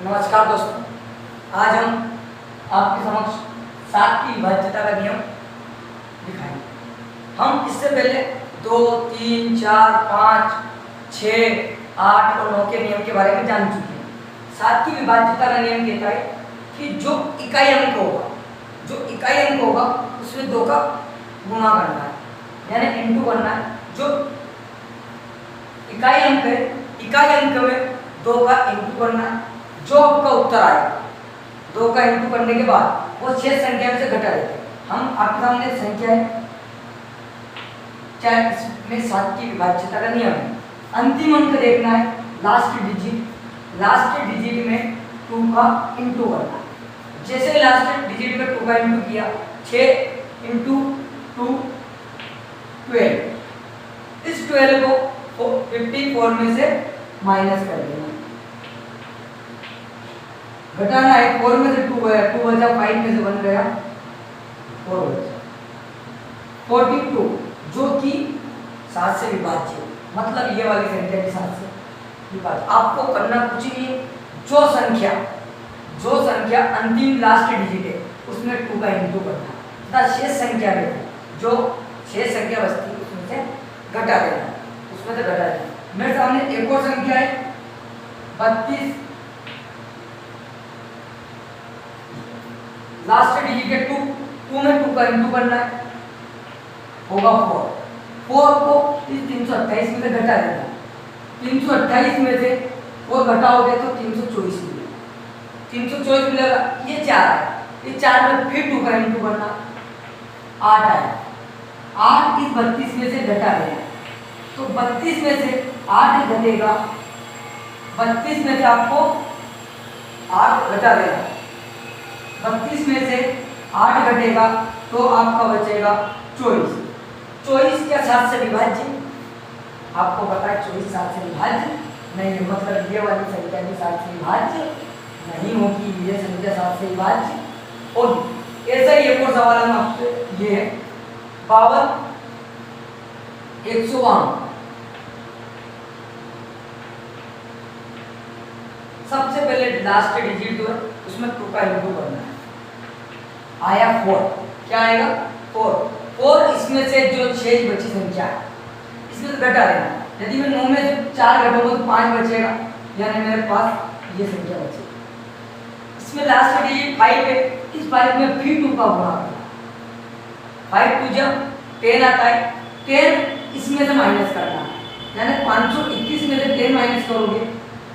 नमस्कार दोस्तों, आज हम आपके समक्ष 7 की विभाज्यता का नियम दिखाएंगे। हम इससे पहले 2, 3, 4, 5, 6, 8 और 9 के नियम के बारे में जान चुके हैं। 7 की विभाज्यता का नियम कहता है कि जो इकाई अंक होगा उसमें 2 का गुणा करना है, यानी इंटू करना है। जो इकाई अंक है, इकाई अंक में 2 का इंटू करना है। जो आपका उत्तर आएगा 2 का इंटू करने के बाद वो 6 संख्या में से घटा देते हैं। हम आपके सामने संख्या है, चाहे इसमें 7 की विभाज्यता का नियम है। अंतिम अंक देखना है, लास्ट डिजिट में 2 का इंटू करना है। जैसे लास्ट डिजिट में 2 का इंटू किया, 6 इंटू 2 12। इस 12 को 54 में से माइनस कर देना, घटाना है। 4 में से 2 है, 2 बचा, 5 में से 1 गया, 4 बचा। 42 जो कि 7 से विभाज्य है, मतलब ये वाली संख्या भी 7 से विभाज्य। आपको करना कुछ नहीं है, जो संख्या अंतिम लास्ट डिजिट है उसमें 2 का इंटू करना है तथा शेष संख्या में जो शेष संख्या बचती है उसमें से घटा देना। मेरे सामने एक और संख्या है 32, लास्ट डिजिट है 2 में 2 का इंटू करना है, होगा 4 को इस 328 में से घटा देना। 328 में से 4 घटाओगे तो 324 मिलेगा। 324 मिलेगा, ये 4 है, इस 4 में फिर 2 का इंटू करना, 8 आया। 8 इस 32 में से घटा देना, तो 32 में से 8 घटेगा, 32 में से आपको 8 घटा देना। 32 में से 8 घटेगा तो आपका बचेगा 24। 24 क्या 7 से विभाज्य? आपको पता है 24 7 से विभाज्य नहीं है, मतलब ये वाली संख्या भी 7 से विभाज्य नहीं होगी, ये संख्या 7 से विभाज्य होगी। ऐसा ही एक और सवाल हम आपसे, ये है 52 152। सबसे पहले लास्ट डिजिट जो है उसमें 2 का इंटू करना है, आया 4। क्या आएगा? 4 इसमें से जो शेष बची संख्या है इसमें से घटा देना। यदि मैं 9 में से 4 घटाऊंगा तो 5 बचेगा, यानी मेरे पास ये संख्या बचेगी। इसमें लास्ट डिजिट 5 है, इस 5 में फिर 2 का गुणा करना। 5 2 जब 10 आता है, 10 इसमें से माइनस करना है, यानी 521 में से 10 माइनस करोगे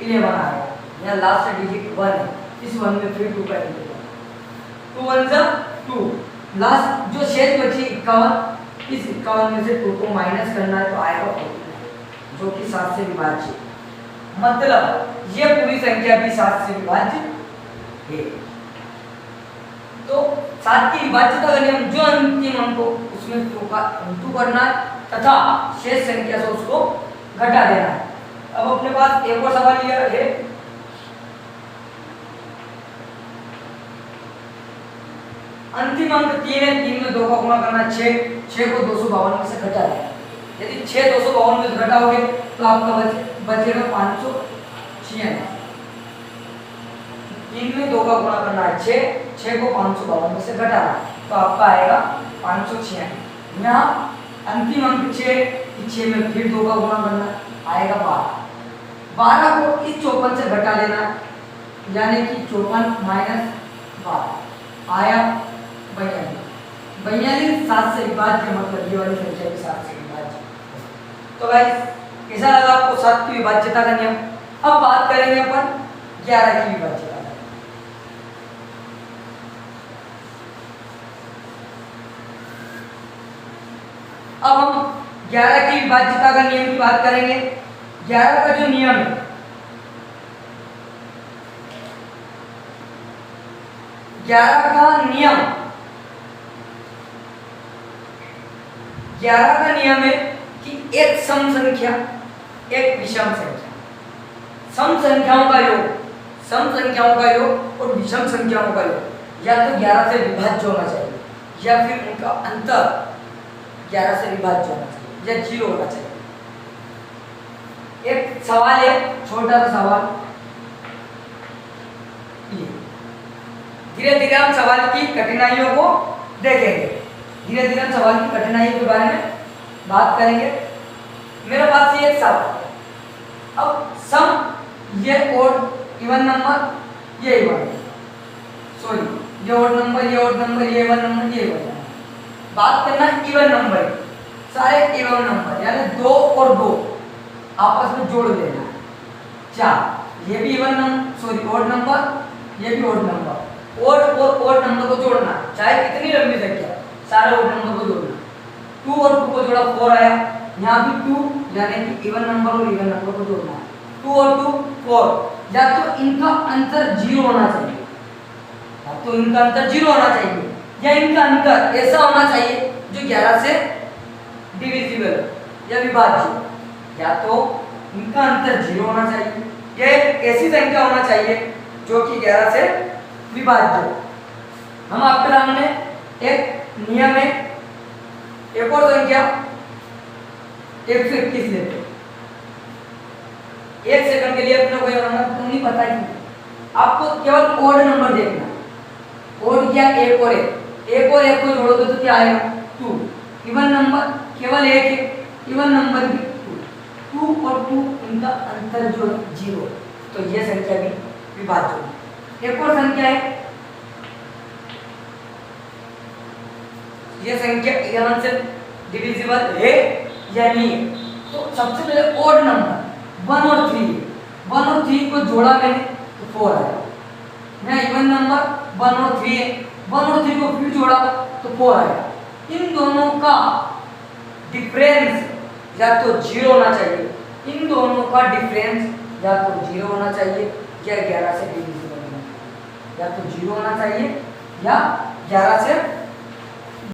11 आएगा। यहाँ लास्ट डिजिट 1 है, इस 1 में फिर 2 का इंटू करना, 2 1 जा 2। लास्ट जो शेष बची 51, इस 51 में से 2 को माइनस करना है तो आएगा 49, जो कि 7 से विभाज्य। मतलब ये पूरी संख्या भी 7 से विभाज्य है। तो 7 की विभाज्यता का नियम, जो अंतिम अंक हो उसमें 2 का इंटू करना है तथा शेष संख्या से उसको घटा देना है। अब अपने पास एक और सवाल यह है, अंतिम अंक 3 है, 3 में 2 का गुणा करना है, 6 को 252 में से घटा देना। यदि 6 252 में से घटाओगे तो आपका बचेगा 596। 3 में 2 का गुणा करना है, 6 को 552 में से घटाना है तो आपका आएगा 596। यहाँ अंतिम अंक 6 में फिर 2 का गुणा करना है, आएगा 12 को इस 54 से घटा देना है, यानी कि 54 माइनस 12 आया 42। 7 से विभाज्य, मतलब ये वाली संख्या भी 7 से विभाज्य। तो गाइस कैसा लगा आपको 7 की विभाज्यता का नियम? अब बात करेंगे अपन 11 की विभाज्यता। अब हम 11 की विभाज्यता का नियम की बात करेंगे। 11 का जो नियम है, 11 का नियम है कि एक सम संख्या एक विषम संख्या, सम संख्याओं का योग और विषम संख्याओं का योग या तो 11 से विभाज्य होना चाहिए या फिर उनका अंतर 11 से विभाज्य होना चाहिए या 0 होना चाहिए। एक सवाल है, छोटा सा सवाल, धीरे धीरे हम सवाल की कठिनाइयों को देखेंगे, धीरे धीरे हम सवाल की कठिनाइयों के बारे में बात करेंगे। मेरे पास ये एक सवाल है, अब सम ये ओड इवन नंबर, ये इवन, सॉरी ये ओड नंबर, ये ओड नंबर, ये इवन नंबर, ये इवन नंबर, बात करना इवन नंबर, सारे इवन नंबर यानी 2 और 2 आपस में जोड़ देना। 4 ये भी even number, sorry odd number, ये भी ओड नंबर, ओड और ओड नंबर को जोड़ना, चाहे कितनी लंबी संख्या, सारे ओड नंबर को जोड़ना। 2 और 2 को जोड़ा 4 आया, यहाँ भी 2 यानी कि इवन नंबर और इवन नंबर को जोड़ना है। 2 और 2 4, या तो इनका अंतर 0 होना चाहिए, या तो इनका अंतर 0 होना चाहिए, या इनका अंतर ऐसा होना चाहिए जो 11 से डिविजिबल या विभाज्य, या तो इनका अंतर 0 होना चाहिए, या एक ऐसी संख्या होना चाहिए जो कि 11 से विभाज्य। हम आपके सामने एक नियम है, एक और संख्या 121 लेते हैं। 1 सेकंड के लिए अपने को यह नंबर नहीं पता है, आपको केवल ओड नंबर देखना। ओड क्या, 1 और 1, 1 और 1 को जोड़ोगे तो क्या आएगा 2। इवन नंबर केवल 1 है, इवन नंबर भी 2 और 2 इनका अंतर जो 0, तो यह संख्या भी विभाज्य होगी। एक और संख्या है, यह संख्या 11 से डिविजिबल है या नहीं है। तो सबसे पहले ओड नंबर 1 और 3 है, 1 और 3 को जोड़ा मैंने तो 4 आया। मैं इवन नंबर 1 और 3 है, 1 और 3 को फिर जोड़ा तो 4 आया। इन दोनों का डिफरेंस या तो 0 होना चाहिए, इन दोनों का डिफरेंस या तो 0 होना चाहिए या 11 से डिविजिबल होना चाहिए, या तो 0 होना चाहिए या 11 से